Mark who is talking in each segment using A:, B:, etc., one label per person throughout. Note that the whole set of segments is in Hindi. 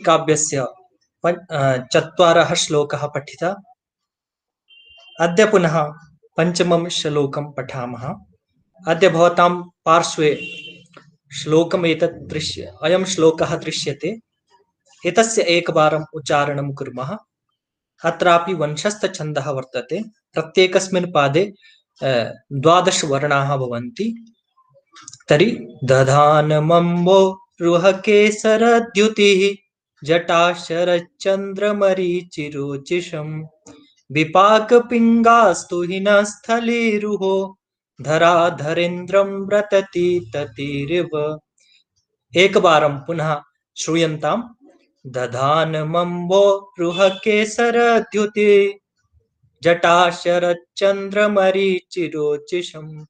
A: काव्यस्य चत्वारः श्लोकः पठिता। अद्य पुनः पञ्चमं श्लोकं पठामः। अद्य भवतां पार्श्वे अयं श्लोकः दृश्यते। एतस्य एकवारम् उच्चारणं कुर्मः। अत्रापि वंशस्थछन्दः वर्तते। प्रत्येकस्मिन् पादे 12 वर्णाः भवन्ति। तर्हि दधानमम्बो रुहकेसरद्युतिः जटाशरच्चन्द्रमरीचिरोचिषम् विपाकपिङ्गास्तु हिनस्थलीरुहो धराधरेन्द्रं व्रतति ततिरिव। एक बारं पुनः श्रूयन्ताम्। दधानमम्बो रुहकेसरद्युतिः जटाशरच्चन्द्रमरीचिरोचिषम्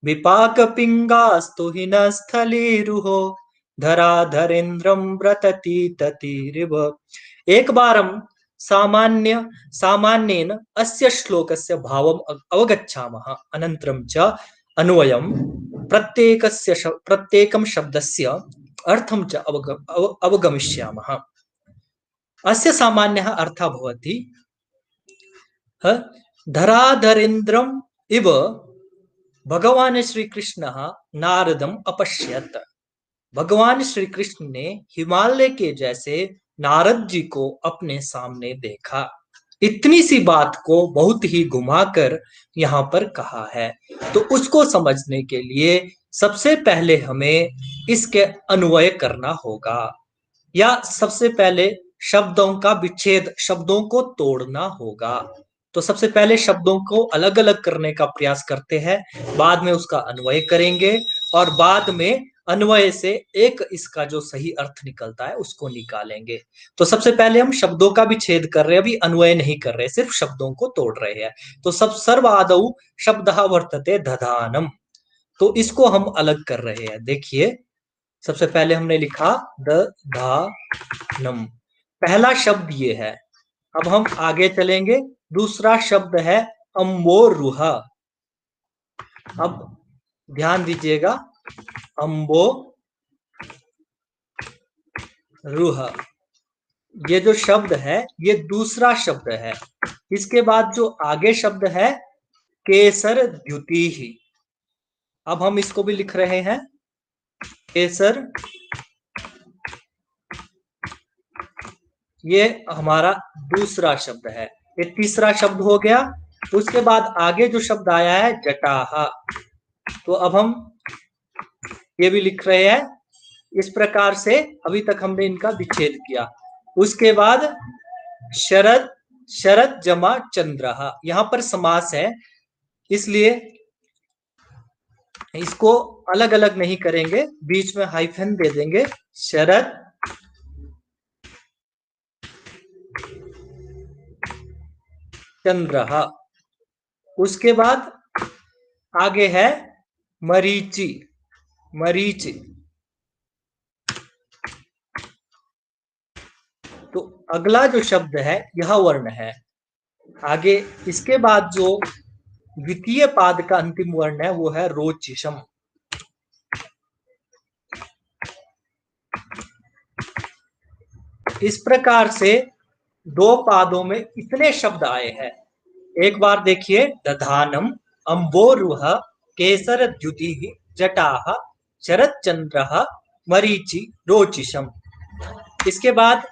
A: विपाकपिङ्गास्तु हिनस्थलीरुहो धराधरेन्द्रं व्रतति ततिरिव। एक बारं सामान्येन अस्य श्लोकस्य भावम् अवगच्छामः। अनन्तरं च अन्वयं प्रत्येकं शब्दस्य अर्थं च अवगमिष्यामः। अस्य सामान्यः अर्थः भवति धराधरेन्द्रम् इव भगवान श्री कृष्ण नारदम अपश्यत। भगवान श्री कृष्ण ने हिमालय के जैसे नारद जी को अपने सामने देखा। इतनी सी बात को बहुत ही घुमाकर यहाँ पर कहा है। तो उसको समझने के लिए सबसे पहले हमें इसके अन्वय करना होगा, या सबसे पहले शब्दों का विच्छेद, शब्दों को तोड़ना होगा। तो सबसे पहले शब्दों को अलग अलग करने का प्रयास करते हैं, बाद में उसका अन्वय करेंगे और बाद में अन्वय से एक इसका जो सही अर्थ निकलता है उसको निकालेंगे। तो सबसे पहले हम शब्दों का भी छेद कर रहे हैं, अभी अन्वय नहीं कर रहे, सिर्फ शब्दों को तोड़ रहे हैं। तो सब सर्वादौ शब्दः वर्तते दधानम, तो इसको हम अलग कर रहे हैं। देखिए, सबसे पहले हमने लिखा दधानम, पहला शब्द ये है। अब हम आगे चलेंगे। दूसरा शब्द है अम्बोरुह। अब ध्यान दीजिएगा, अम्बोरुह ये जो शब्द है ये दूसरा शब्द है। इसके बाद जो आगे शब्द है केसर द्युतिः। अब हम इसको भी लिख रहे हैं केसर, ये हमारा दूसरा शब्द है। ये तीसरा शब्द हो गया। उसके बाद आगे जो शब्द आया है जटाह, तो अब हम ये भी लिख रहे हैं इस प्रकार से। अभी तक हमने इनका विच्छेद किया। उसके बाद शरद जमा चंद्रः, यहाँ पर समास है इसलिए इसको अलग अलग नहीं करेंगे, बीच में हाइफन दे देंगे, शरद चंद्रः। उसके बाद आगे है मरीचि, मरीचि। तो अगला जो शब्द है यह वर्ण है। आगे इसके बाद जो द्वितीय पाद का अंतिम वर्ण है वो है रोचिषम। इस प्रकार से 2 पादों में इतने शब्द आए हैं। एक बार देखिए, दधानम अम्बोरुह केसर द्युतिः जटाः शरच्चन्द्रः मरीचि रोचिषम। इसके बाद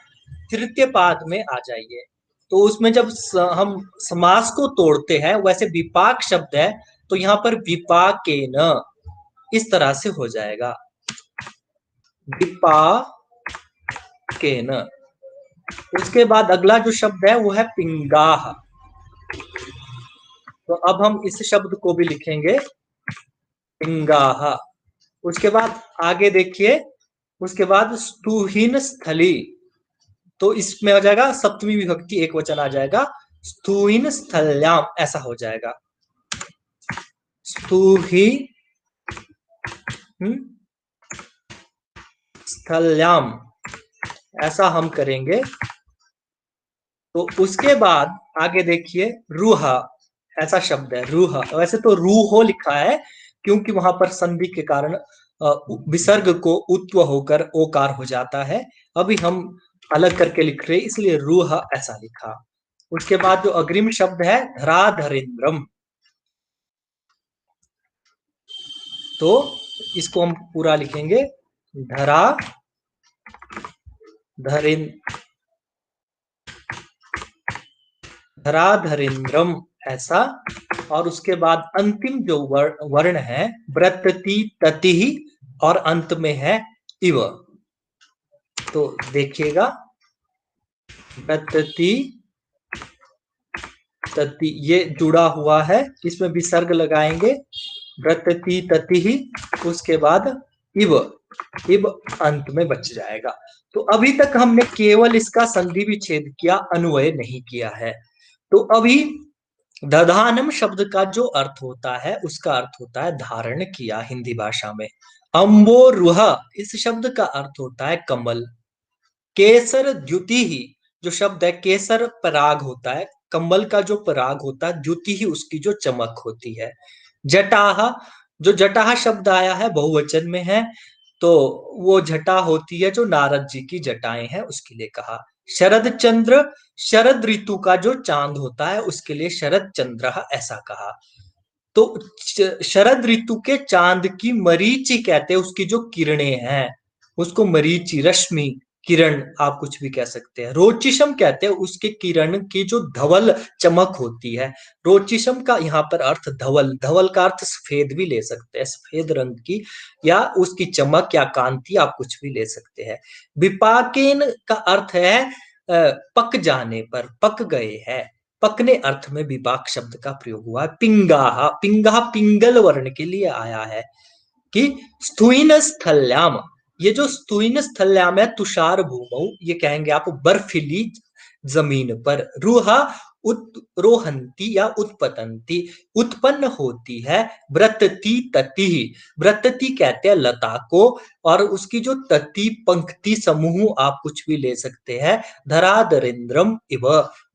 A: तृतीय पाद में आ जाइए। तो उसमें जब हम समास को तोड़ते हैं, वैसे विपाक शब्द है तो यहाँ पर विपाकेन इस तरह से हो जाएगा, विपाकेन। उसके बाद अगला जो शब्द है वो है पिंगाह। तो अब हम इस शब्द को भी लिखेंगे पिंगाह। उसके बाद आगे देखिए, उसके बाद स्तुहीन स्थली, तो इसमें हो जाएगा सप्तमी विभक्ति एक वचन आ जाएगा, स्तुहीन स्थल्याम ऐसा हो जाएगा, स्तुही स्थल्याम ऐसा हम करेंगे। तो उसके बाद आगे देखिए रूह ऐसा शब्द है, रूह। वैसे तो रूहो लिखा है क्योंकि वहां पर संधि के कारण विसर्ग को उत्व होकर ओकार हो जाता है। अभी हम अलग करके लिख रहे इसलिए रूह ऐसा लिखा। उसके बाद जो अग्रिम शब्द है धराधरेंद्रम, तो इसको हम पूरा लिखेंगे धरा धरें धराधरेंद्रम ऐसा। और उसके बाद अंतिम जो वर्ण है व्रतति तति और अंत में है इव। तो देखिएगा व्रतति तति ये जुड़ा हुआ है, इसमें विसर्ग लगाएंगे व्रतति तति ही, उसके बाद इव, इव अंत में बच जाएगा। तो अभी तक हमने केवल इसका संधि विच्छेद किया, अन्वय नहीं किया है। तो अभी दधानम शब्द का जो अर्थ होता है उसका अर्थ होता है धारण किया हिंदी भाषा में। अम्बोरुह इस शब्द का अर्थ होता है कमल। केसर द्युति ही जो शब्द है, केसर पराग होता है, कमल का जो पराग होता है, द्युति ही उसकी जो चमक होती है। जटाह जो जटाह शब्द आया है बहुवचन में है, तो वो जटा होती है जो नारद जी की जटाएं हैं उसके लिए कहा। शरद चंद्र शरद ऋतु का जो चांद होता है उसके लिए शरद चंद्र ऐसा कहा। तो शरद ऋतु के चांद की मरीचि कहते हैं, उसकी जो किरणें हैं उसको मरीचि, रश्मि, किरण आप कुछ भी कह सकते हैं। रोचिशम कहते हैं उसके किरण की जो धवल चमक होती है। रोचिशम का यहाँ पर अर्थ धवल, धवल का अर्थ सफेद भी ले सकते हैं, सफेद रंग की, या उसकी चमक या कांति आप कुछ भी ले सकते हैं। विपाकेन का अर्थ है पक जाने पर, पक गए हैं। पकने अर्थ में विपाक शब्द का प्रयोग हुआ है। पिंगाहा, पिंगा पिंगल वर्ण के लिए आया है कि स्थूइन स्थल्याम, ये जो स्थूइन स्थल्याम है तुषार भूमौ, ये कहेंगे आप बर्फीली जमीन पर। रूहा रोहंती या उत्पतंती, उत्पन्न होती है। व्रतति तति, व्रतति कहते हैं लता को, और उसकी जो तति पंक्ति समूह आप कुछ भी ले सकते हैं। धराधरेंद्रम इव,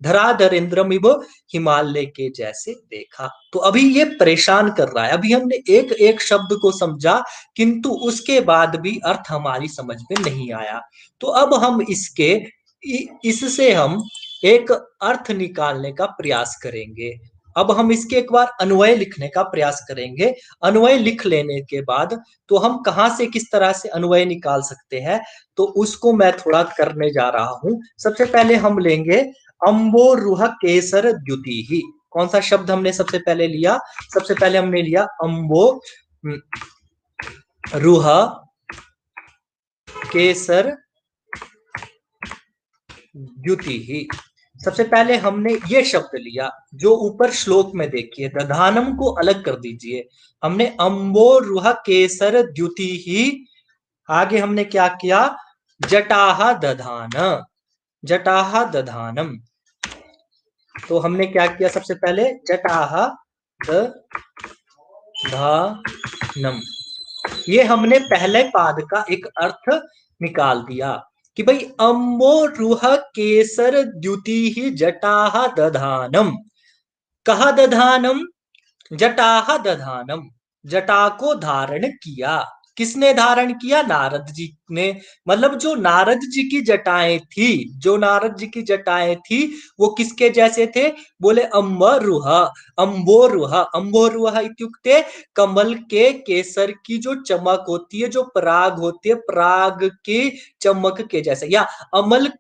A: धराधरेंद्रम इव हिमालय के जैसे देखा। तो अभी ये परेशान कर रहा है। अभी हमने एक एक शब्द को समझा किंतु उसके बाद भी अर्थ हमारी समझ में नहीं आया। तो अब हम इससे हम एक अर्थ निकालने का प्रयास करेंगे। अब हम इसके एक बार अन्वय लिखने का प्रयास करेंगे। अन्वय लिख लेने के बाद तो हम कहां से किस तरह से अन्वय निकाल सकते हैं, तो उसको मैं थोड़ा करने जा रहा हूं। सबसे पहले हम लेंगे अम्बोरुह केसर द्युति ही। कौन सा शब्द हमने सबसे पहले लिया? सबसे पहले हमने लिया अम्बो रुह केसर द्युति ही। सबसे पहले हमने ये शब्द लिया जो ऊपर श्लोक में देखिए, दधानम को अलग कर दीजिए। हमने अम्बो रुह केसर द्युति ही, आगे हमने क्या किया? जटाह दधान, जटाह दधानम। तो हमने क्या किया? सबसे पहले जटाह दधानम, ये हमने पहले पाद का एक अर्थ निकाल दिया कि भाई अम्बो रुह केसर द्युति ही जटाह दधानम। कहा दधानम? जटाह दधानम, जटा को धारण किया। किसने धारण किया? नारद जी ने। मतलब जो नारद जी की जटाएं थी, जो नारद जी की जटाएं थी वो किसके जैसे थे? बोले अम्बरुह, अम्बोरुह, अम्बोरुह इत्युक्ते कमल के केसर की जो चमक होती है, जो पराग होती है, पराग की चमक के जैसे, या अमल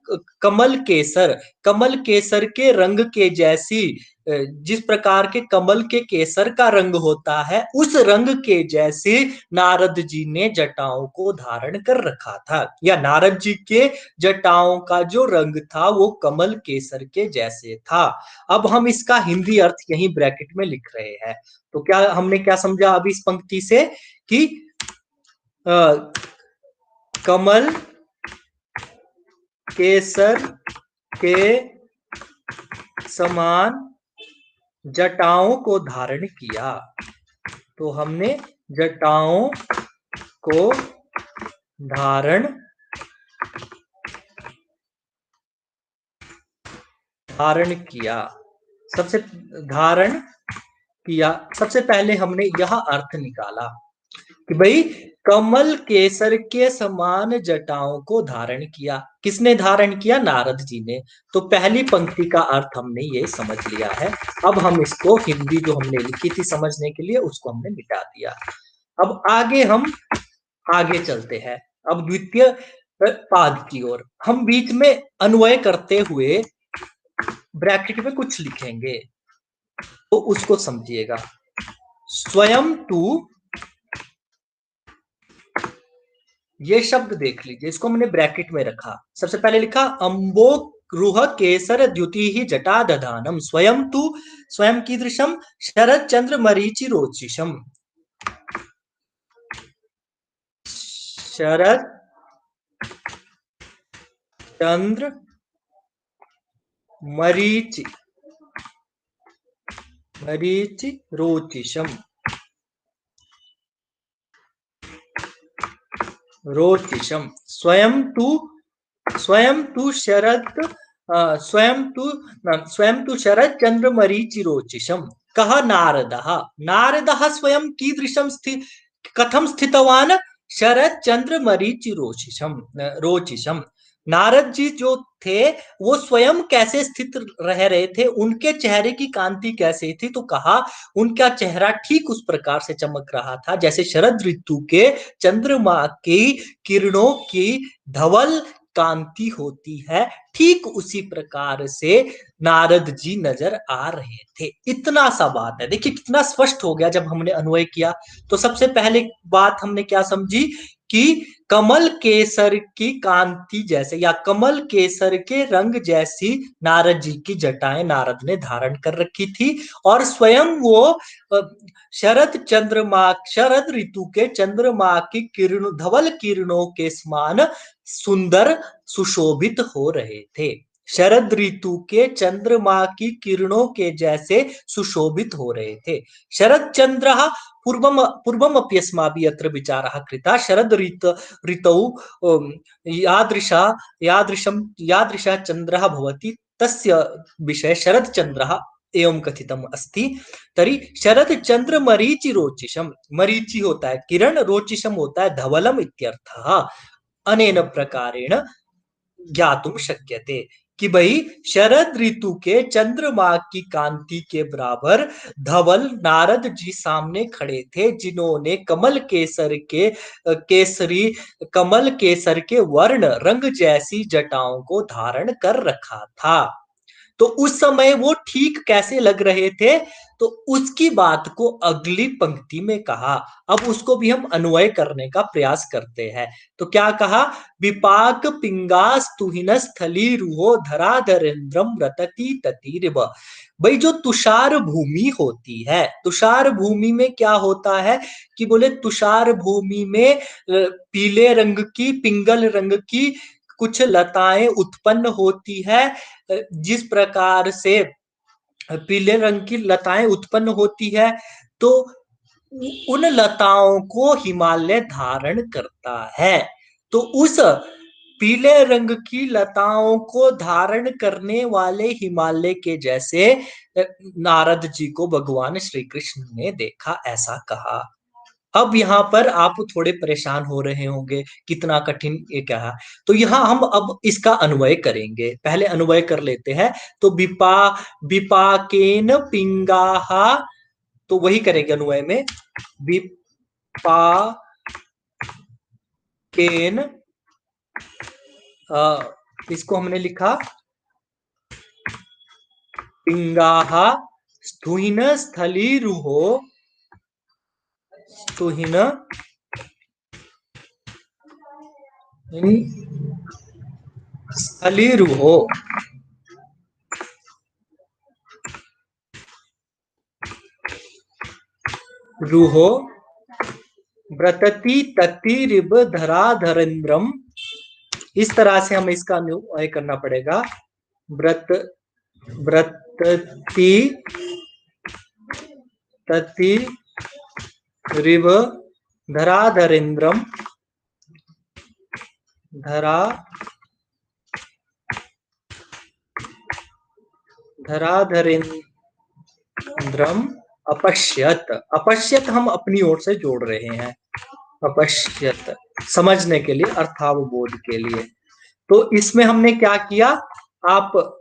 A: कमल केसर, कमल केसर के रंग के जैसी, जिस प्रकार के कमल के केसर का रंग होता है उस रंग के जैसे नारद जी ने जटाओं को धारण कर रखा था, या नारद जी के जटाओं का जो रंग था वो कमल केसर के जैसे था। अब हम इसका हिंदी अर्थ यहीं ब्रैकेट में लिख रहे हैं। तो क्या हमने क्या समझा अभी इस पंक्ति से कि कमल केसर के समान जटाओं को धारण किया। तो हमने जटाओं को धारण किया। सबसे धारण किया, सबसे पहले हमने यह अर्थ निकाला कि भाई कमल केसर के समान जटाओं को धारण किया। किसने धारण किया? नारद जी ने। तो पहली पंक्ति का अर्थ हमने ये समझ लिया है। अब हम इसको हिंदी जो हमने लिखी थी समझने के लिए उसको हमने मिटा दिया। अब हम आगे चलते हैं। अब द्वितीय पाद की ओर हम बीच में अन्वय करते हुए ब्रैकेट में कुछ लिखेंगे, तो उसको समझिएगा। स्वयं तू, ये शब्द देख लीजिए, इसको हमने ब्रैकेट में रखा। सबसे पहले लिखा अंबो रुह केसर द्युति ही जटा दधानम स्वयं तू स्वयं कीदृशम शरद चंद्र मरीचि रोचिशम। शरद चंद्र मरीचि मरीचि रोचिशम रोचिशम स्वयं तू स्वयं तू शरद चंद्र मरीचि रोचिशम। कहा नारदः स्वयं कीदृशम कथम स्थितवान शरद चंद्र मरीचि रोचिशम। नारद जी जो थे वो स्वयं कैसे स्थित रह रहे थे, उनके चेहरे की कांति कैसे थी? तो कहा उनका चेहरा ठीक उस प्रकार से चमक रहा था जैसे शरद ऋतु के चंद्रमा की किरणों की धवल कांति होती है, ठीक उसी प्रकार से नारद जी नजर आ रहे थे। इतना सा बात है। देखिए कितना स्पष्ट हो गया जब हमने अन्वय किया। तो सबसे पहले बात हमने क्या समझी कि कमल केसर की कांति जैसे या कमल केसर के रंग जैसी नारद जी की जटाएं नारद ने धारण कर रखी थी, और स्वयं वो शरद ऋतु के चंद्रमा की धवल किरणों के समान सुंदर सुशोभित हो रहे थे। शरद ऋतु के चंद्रमा की किरणों के जैसे सुशोभित हो रहे थे। शरद चंद्र पूर्वम अप्यस्माभिः अत्र विचारः कृतः। शरद ऋतौ यादृशः चंद्रः भवति तस्य विषय शरद चंद्रः एवं कथितम अस्ति। तरी शरद चंद्र मरीचि रोचिशम, मरीचि होता है किरण, रोचिशम होता है धवलम इत्यर्थः। अनेन प्रकारेण ज्ञातुम शक्यते कि भाई शरद ऋतु के चंद्रमा की कांति के बराबर धवल नारद जी सामने खड़े थे, जिन्होंने कमल केसर के वर्ण रंग जैसी जटाओं को धारण कर रखा था। तो उस समय वो ठीक कैसे लग रहे थे, तो उसकी बात को अगली पंक्ति में कहा। अब उसको भी हम अन्वय करने का प्रयास करते हैं। तो क्या कहा? विपाक पिंगास्तुहिन स्थली रुहो धराधरेन्द्रम रतति ततिरिव। भाई जो तुषार भूमि होती है, तुषार भूमि में क्या होता है कि बोले तुषार भूमि में पीले रंग की, पिंगल रंग की कुछ लताएं उत्पन्न होती है। जिस प्रकार से पीले रंग की लताएं उत्पन्न होती है, तो उन लताओं को हिमालय धारण करता है। तो उस पीले रंग की लताओं को धारण करने वाले हिमालय के जैसे नारद जी को भगवान श्री कृष्ण ने देखा, ऐसा कहा। अब यहाँ पर आप थोड़े परेशान हो रहे होंगे, कितना कठिन ये क्या है। तो यहाँ हम अब इसका अन्वय करेंगे। पहले अन्वय कर लेते हैं। तो विपाकेन पिंगाहा, तो वही करेंगे अन्वय में। विपाकेन, इसको हमने लिखा पिंगाहा स्तुहिन स्थलीरुहो, स्तुहिन स्थलीरुहो रुहो व्रतति ततिरिव धराधरेन्द्रम। इस तरह से हमें इसका अन्वय करना पड़ेगा। व्रतति ततिरिव धराधरेन्द्रम धराधरेन्द्रम अपश्यत। अपश्यत हम अपनी ओर से जोड़ रहे हैं। अपश्यत, समझने के लिए, अर्थावबोध के लिए। तो इसमें हमने क्या किया, आप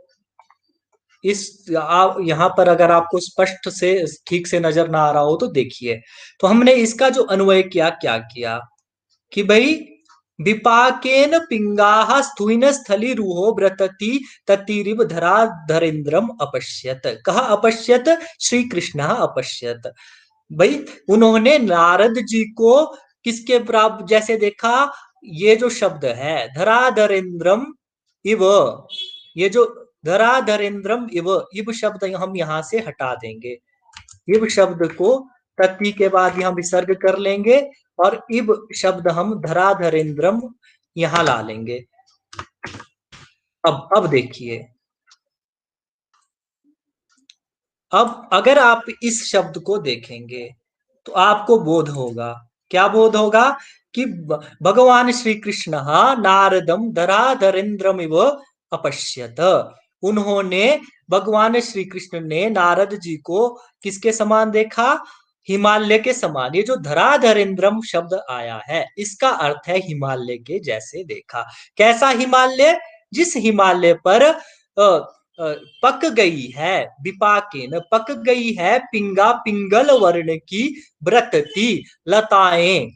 A: आप यहाँ पर अगर आपको स्पष्ट से ठीक से नजर ना आ रहा हो तो देखिए। तो हमने इसका जो अन्वय किया, क्या किया कि भाई विपाकेन पिंगाः स्थूइन स्थली रूहो व्रतति ततिरिव धरा धरेन्द्रम अपश्यत। कहा अपश्यत, श्री कृष्ण अपश्यत। भाई उन्होंने नारद जी को किसके बराबर जैसे देखा, ये जो शब्द है धराधरेन्द्रम इव, ये जो धराधरेन्द्रम इव, इव शब्द हम यहां से हटा देंगे। इव शब्द को तत्ती के बाद यहां विसर्ग कर लेंगे और इब शब्द हम धराधरेन्द्रम यहां ला लेंगे। अब देखिए, अब अगर आप इस शब्द को देखेंगे तो आपको बोध होगा, क्या बोध होगा कि भगवान श्री कृष्ण नारदम धराधरेन्द्रमिव अपश्यत। उन्होंने, भगवान श्री कृष्ण ने नारद जी को किसके समान देखा, हिमालय के समान। ये जो धराधरेन्द्रम शब्द आया है इसका अर्थ है हिमालय के जैसे देखा। कैसा हिमालय, जिस हिमालय पर पक गई है, विपाकेन पक गई है, पिंगा पिंगल वर्ण की व्रतती लताएं।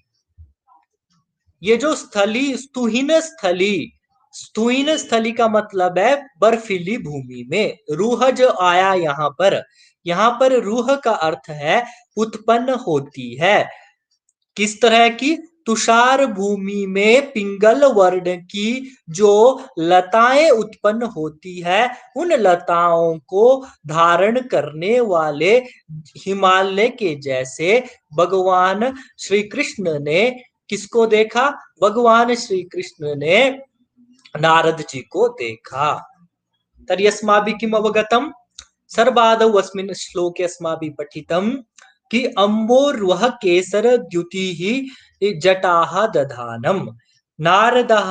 A: ये जो स्थली, स्तुहीन स्थली, स्तुहीन स्थली का मतलब है बर्फीली भूमि में। रूह जो आया यहाँ पर रूह का अर्थ है उत्पन्न होती है। किस तरह की, तुषार भूमि में पिंगल वर्ण की जो लताएं उत्पन्न होती है, उन लताओं को धारण करने वाले हिमालय के जैसे भगवान श्री कृष्ण ने किसको देखा, भगवान श्री कृष्ण ने नारद जी को देखा। तर्यस्माभिः किम अवगतम, सर्वादौ अस्मिन् श्लोके अस्माभिः पठितम कि अम्बोरुह केसर द्युतिः जटाः दधानम। नारदः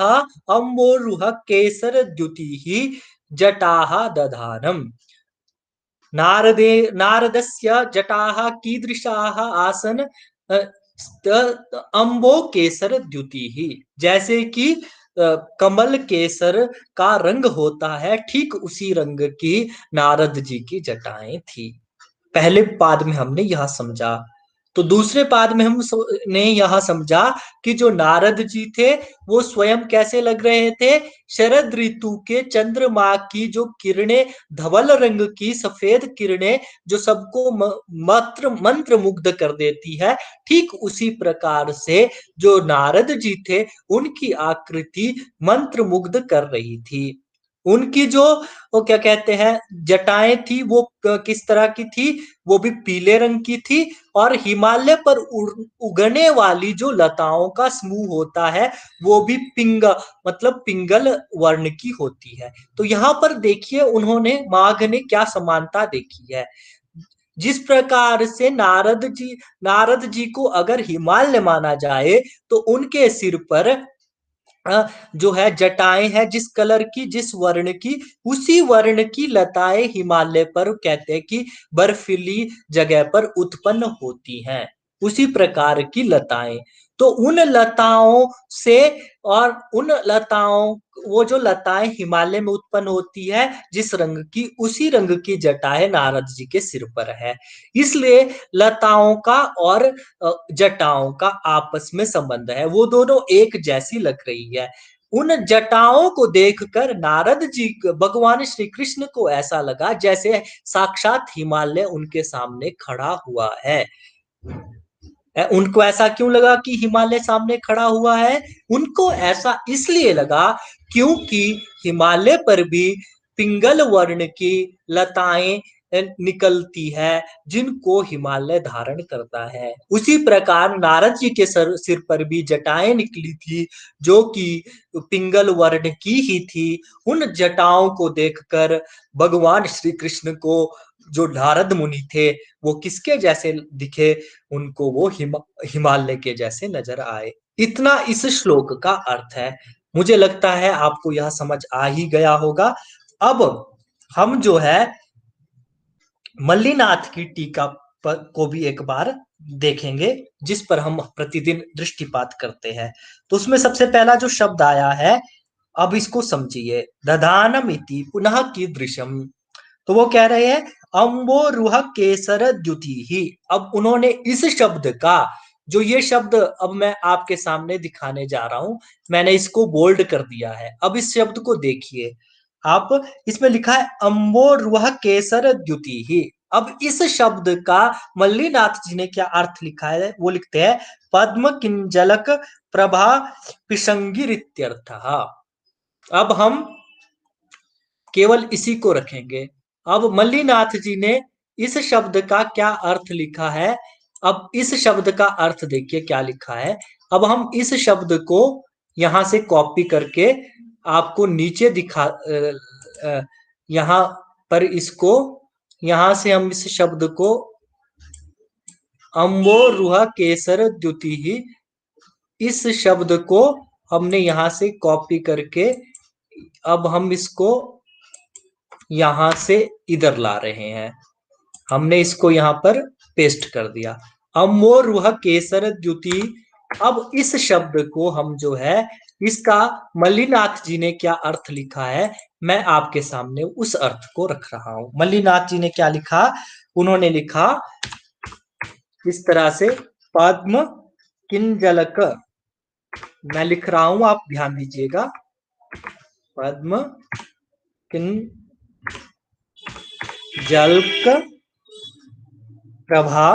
A: अम्बोरुह केसर द्युतिः जटाः दधानम। नारदस्य जटाः कीदृशाः आसन, अम्बो केसर द्युतिः, जैसे कि कमल केसर का रंग होता है, ठीक उसी रंग की नारद जी की जटाएं थी। पहले पाद में हमने यह समझा। तो दूसरे पाद में हम ने यह समझा कि जो नारद जी थे वो स्वयं कैसे लग रहे थे, शरद ऋतु के चंद्रमा की जो किरणें, धवल रंग की सफेद किरणें जो सबको मंत्र मुग्ध कर देती है, ठीक उसी प्रकार से जो नारद जी थे उनकी आकृति मंत्र मुग्ध कर रही थी। उनकी जो, वो क्या कहते हैं, जटाएं थी वो किस तरह की थी, वो भी पीले रंग की थी। और हिमालय पर उगने वाली जो लताओं का समूह होता है वो भी मतलब पिंगल वर्ण की होती है। तो यहाँ पर देखिए उन्होंने, माघ ने क्या समानता देखी है। जिस प्रकार से नारद जी को अगर हिमालय माना जाए तो उनके सिर पर जो है जटाएं हैं, जिस कलर की, जिस वर्ण की, उसी वर्ण की लताएं हिमालय पर कहते हैं कि बर्फीली जगह पर उत्पन्न होती हैं, उसी प्रकार की लताएं। तो उन लताओं से, और उन लताओं, वो जो लताएं हिमालय में उत्पन्न होती है जिस रंग की, उसी रंग की जटाएं नारद जी के सिर पर है। इसलिए लताओं का और जटाओं का आपस में संबंध है, वो दोनों एक जैसी लग रही है। उन जटाओं को देखकर नारद जी, भगवान श्री कृष्ण को ऐसा लगा जैसे साक्षात हिमालय उनके सामने खड़ा हुआ है। उनको ऐसा क्यों लगा कि हिमालय सामने खड़ा हुआ है, उनको ऐसा इसलिए लगा क्योंकि हिमालय पर भी पिंगल वर्ण की लताएं निकलती है जिनको हिमालय धारण करता है। उसी प्रकार नारद जी के सिर पर भी जटाएं निकली थी जो कि पिंगल वर्ण की ही थी। उन जटाओं को देखकर भगवान श्री कृष्ण को जो नारद मुनि थे वो किसके जैसे दिखे, उनको वो हिमालय के जैसे नजर आए। इतना इस श्लोक का अर्थ है। मुझे लगता है आपको यह समझ आ ही गया होगा। अब हम जो है मल्लीनाथ की टीका को भी एक बार देखेंगे, जिस पर हम प्रतिदिन दृष्टिपात करते हैं। तो उसमें सबसे पहला जो शब्द आया है, अब इसको समझिए, दधानम इति पुनः कीदृशम। तो वो कह रहे हैं अम्बोरुह केसर द्युति ही। अब उन्होंने इस शब्द का, जो ये शब्द अब मैं आपके सामने दिखाने जा रहा हूं, मैंने इसको बोल्ड कर दिया है। अब इस शब्द को देखिए आप, इसमें लिखा है अम्बोरुह केसर द्युति ही। अब इस शब्द का मल्लीनाथ जी ने क्या अर्थ लिखा है, वो लिखते हैं पद्म किंजलक प्रभा पिशंगिरित्यर्थः। अब हम केवल इसी को रखेंगे। अब मल्लीनाथ जी ने इस शब्द का क्या अर्थ लिखा है, अब इस शब्द का अर्थ देखिए क्या लिखा है। अब हम इस शब्द को यहां से कॉपी करके आपको नीचे दिखा, यहां पर इसको, यहां से हम इस शब्द को अम्बो रुहा केसर द्युति ही, इस शब्द को हमने यहां से कॉपी करके अब हम इसको यहां से इधर ला रहे हैं। हमने इसको यहां पर पेस्ट कर दिया, अमोरुह केसर द्युति। अब इस शब्द को हम जो है, इसका मल्लीनाथ जी ने क्या अर्थ लिखा है, मैं आपके सामने उस अर्थ को रख रहा हूं। मल्लीनाथ जी ने क्या लिखा, उन्होंने लिखा इस तरह से, पद्म किंजलक, मैं लिख रहा हूं, आप ध्यान दीजिएगा, पद्म किंजलक प्रभा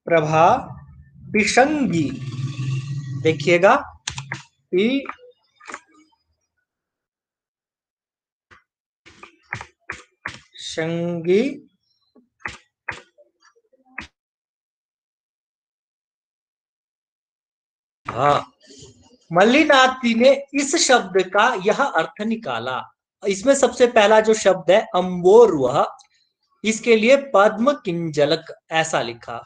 A: प्रभा पिशंगी, देखिएगा पिशंगी हाँ। मल्लीनाथ जी ने इस शब्द का यह अर्थ निकाला। इसमें सबसे पहला जो शब्द है अम्बोरुह, इसके लिए पद्म किंजलक ऐसा लिखा।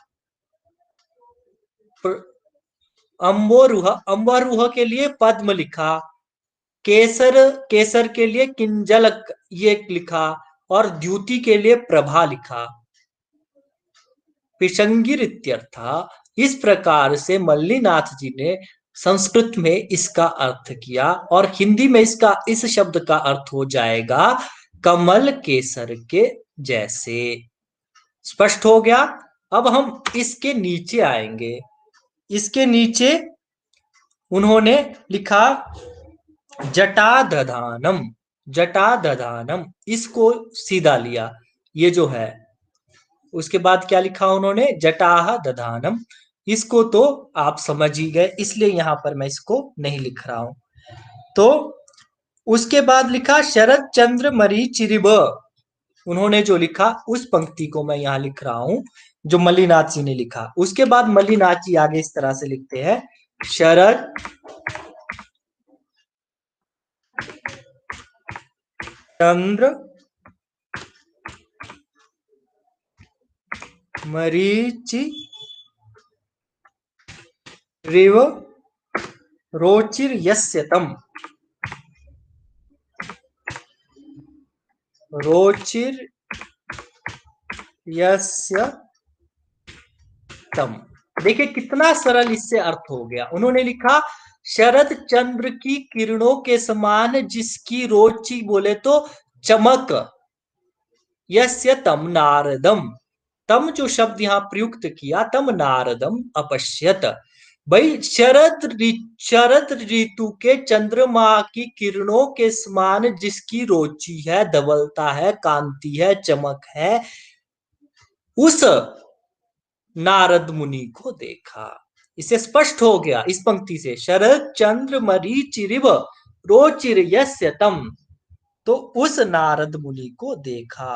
A: अम्बोरुह, अम्बोरुह के लिए पद्म लिखा, केसर, केसर के लिए किंजलक ये लिखा, और द्युति के लिए प्रभा लिखा, पिशंगिर इत्यर्था। इस प्रकार से मल्लीनाथ जी ने संस्कृत में इसका अर्थ किया, और हिंदी में इसका, इस शब्द का अर्थ हो जाएगा कमल केसर के जैसे। स्पष्ट हो गया। अब हम इसके नीचे आएंगे। इसके नीचे उन्होंने लिखा जटादधानम, जटादधानम, इसको सीधा लिया, ये जो है। उसके बाद क्या लिखा उन्होंने, जटाह दधानम। इसको तो आप समझ ही गए, इसलिए यहां पर मैं इसको नहीं लिख रहा हूं। तो उसके बाद लिखा शरद चंद्र मरीचिरिब। उन्होंने जो लिखा उस पंक्ति को मैं यहां लिख रहा हूं, जो मल्लीनाथ जी ने लिखा। उसके बाद मल्लीनाथ जी आगे इस तरह से लिखते हैं, शरद चंद्र मरीचि रिव रोचिर यस्य तम, रोचिर यस्य तम। देखिए कितना सरल इससे अर्थ हो गया। उन्होंने लिखा शरद चंद्र की किरणों के समान जिसकी रोचि, बोले तो चमक, यस्य तम नारदम, तम जो शब्द यहां प्रयुक्त किया, तम नारदम अपश्यत। भाई शरद ऋतु के चंद्रमा की किरणों के समान जिसकी रोचि है, धवलता है, कांति है, चमक है, उस नारद मुनि को देखा। इसे स्पष्ट हो गया इस पंक्ति से, शरद चंद्र मरीचिरिव रोचिर यस्य तम, तो उस नारद मुनि को देखा।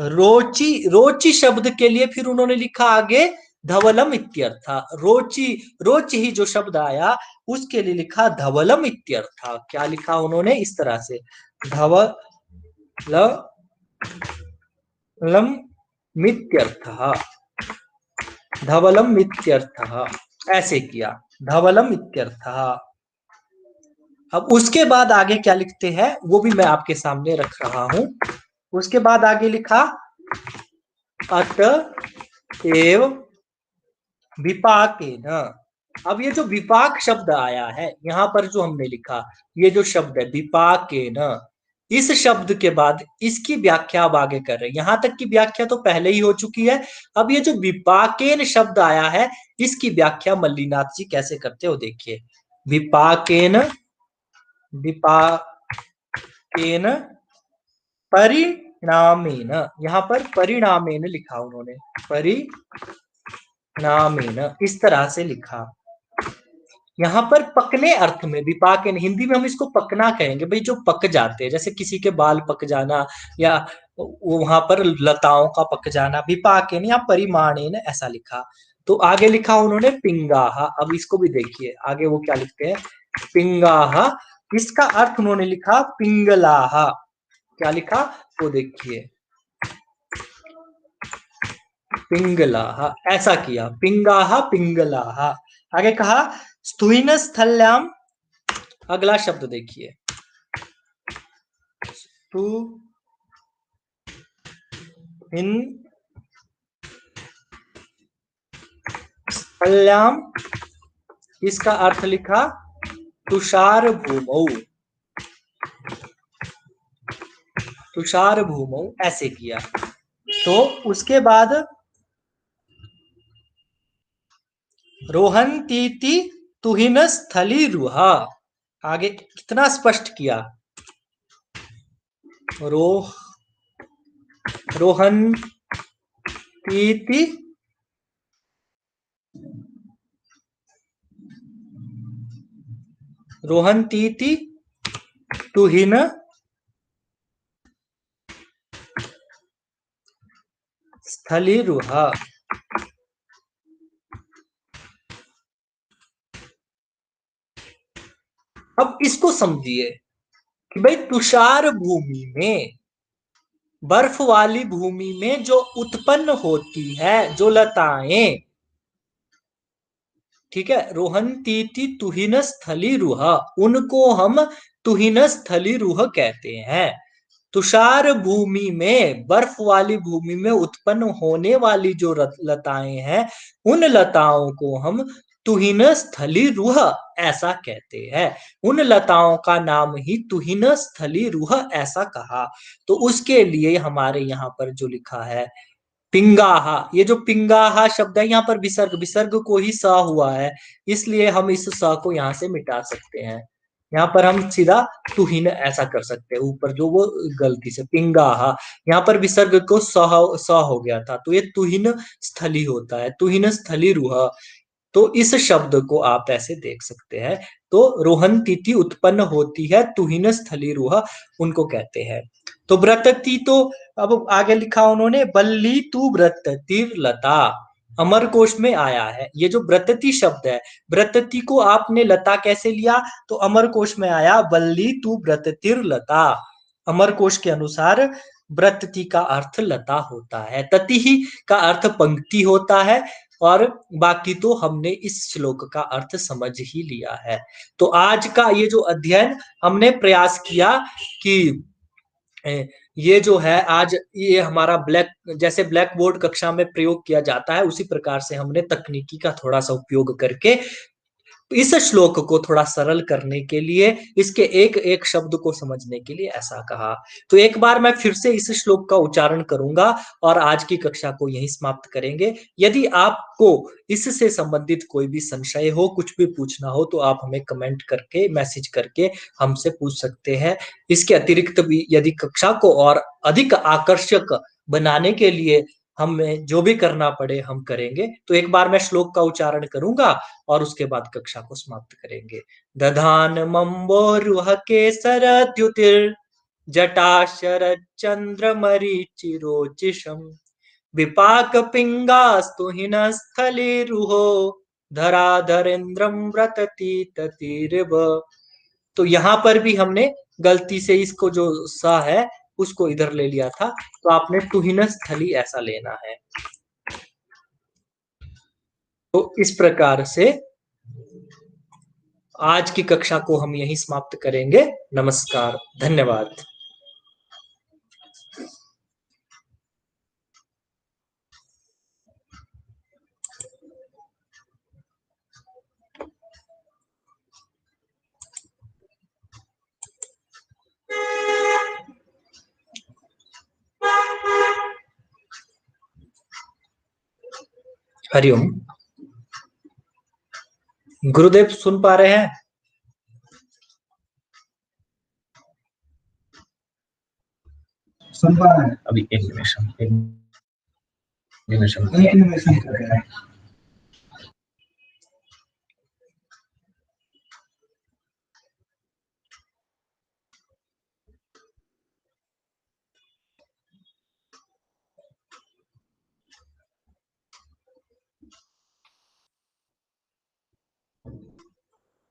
A: रोचि, रोचि शब्द के लिए फिर उन्होंने लिखा आगे धवलम इत्यर्थ। रोचि, रोचि ही जो शब्द आया उसके लिए लिखा धवलम इत्यर्थ। क्या लिखा उन्होंने, इस तरह से, धवलम मित्यर्थः, धवलम मित्यर्थः, ऐसे किया, धवलम इत्यर्थः। अब उसके बाद आगे क्या लिखते हैं वो भी मैं आपके सामने रख रहा हूं। उसके बाद आगे लिखा अत एव विपाकेन। अब ये जो विपाक शब्द आया है यहाँ पर जो हमने लिखा, ये जो शब्द है विपाकेन, इस शब्द के बाद इसकी व्याख्या अब आगे कर रहे हैं। यहां तक की व्याख्या तो पहले ही हो चुकी है। अब ये जो विपाकेन शब्द आया है इसकी व्याख्या मल्लीनाथ जी कैसे करते हो देखिए। विपाकेन, विपाकेन परिणामेन, यहाँ पर परिणामेन लिखा उन्होंने, परिणामेन इस तरह से लिखा। यहाँ पर पकने अर्थ में विपाक, हिंदी में हम इसको पकना कहेंगे, भाई जो पक जाते हैं, जैसे किसी के बाल पक जाना या वहां पर लताओं का पक जाना, विपाकेन या परिमाणेन ऐसा लिखा। तो आगे लिखा उन्होंने पिंगाह। अब इसको भी देखिए आगे वो क्या लिखते हैं, पिंगाह, इसका अर्थ उन्होंने लिखा पिंगलाह। क्या लिखा वो देखिए, पिंगलाह ऐसा किया, पिंगाह पिंगलाह। आगे कहा स्तुइन स्थल्याम, अगला शब्द देखिए, स्तु इन स्थल्याम, इसका अर्थ लिखा तुषार भूमौ, तुषार भूमौ ऐसे किया। तो उसके बाद रोहन्तीति तुहिन स्थली रुहा, आगे कितना स्पष्ट किया, रोहन्तीति रोहन्तीति तुहिन स्थली रुहा। अब इसको समझिए कि भाई तुषार भूमि में, बर्फ वाली भूमि में जो उत्पन्न होती है जो लताएं, ठीक है, रोहन्तीति तुहिन स्थली रुह, उनको हम तुहिन स्थली रुह कहते हैं। तुषार भूमि में, बर्फ वाली भूमि में उत्पन्न होने वाली जो लताएं हैं उन लताओं को हम तुहिन स्थली रुह ऐसा कहते हैं। उन लताओं का नाम ही तुहिन स्थली रुह ऐसा कहा। तो उसके लिए हमारे यहाँ पर जो लिखा है पिंगाहा, ये जो पिंगाहा शब्द है यहाँ पर विसर्ग, विसर्ग को ही स हुआ है, इसलिए हम इस स को यहाँ से मिटा सकते हैं। यहाँ पर हम सीधा तुहिन ऐसा कर सकते हैं, ऊपर जो वो गलती से पिंगाहा, यहाँ पर विसर्ग को स हो गया था, तो ये तुहिन स्थली होता है, तुहिन स्थली रुह। तो इस शब्द को आप ऐसे देख सकते हैं। तो रोहन तिथि उत्पन्न होती है, तुहिन स्थली रुह उनको कहते हैं। तो व्रतति, तो अब आगे लिखा उन्होंने बल्ली तू व्रततिर लता, अमर कोश में आया है। ये जो व्रतति शब्द है, व्रतति को आपने लता कैसे लिया, तो अमर कोश में आया बल्ली तू व्रततिर लता। अमर कोश के अनुसार व्रतति का अर्थ लता होता है, तति ही का अर्थ पंक्ति होता है, और बाकी तो हमने इस श्लोक का अर्थ समझ ही लिया है। तो आज का ये जो अध्ययन हमने प्रयास किया कि ये जो है आज ये हमारा ब्लैक, जैसे ब्लैक बोर्ड कक्षा में प्रयोग किया जाता है उसी प्रकार से हमने तकनीकी का थोड़ा सा उपयोग करके इस श्लोक को थोड़ा सरल करने के लिए, इसके एक एक शब्द को समझने के लिए ऐसा कहा। तो एक बार मैं फिर से इस श्लोक का उच्चारण करूंगा और आज की कक्षा को यहीं समाप्त करेंगे। यदि आपको इससे संबंधित कोई भी संशय हो, कुछ भी पूछना हो, तो आप हमें कमेंट करके, मैसेज करके हमसे पूछ सकते हैं। इसके अतिरिक्त भी यदि कक्षा को और अधिक आकर्षक बनाने के लिए हमें जो भी करना पड़े हम करेंगे। तो एक बार मैं श्लोक का उच्चारण करूंगा और उसके बाद कक्षा को समाप्त करेंगे। दधान मम्बोरुह केसर द्युतिर जटा शरद चंद्र मरीचिरोचिषम विपाक पिंगास्तु हिनस्थली रुहो धराधरेन्द्रम व्रतति ततिर्व। तो यहाँ पर भी हमने गलती से इसको जो सा है उसको इधर ले लिया था, तो आपने तुहिन स्थली ऐसा लेना है। तो इस प्रकार से आज की कक्षा को हम यहीं समाप्त करेंगे। नमस्कार, धन्यवाद। हरिओम। गुरुदेव सुन पा रहे हैं?
B: सुन पा रहे हैं? अभी एक निमिष कर रहे हैं।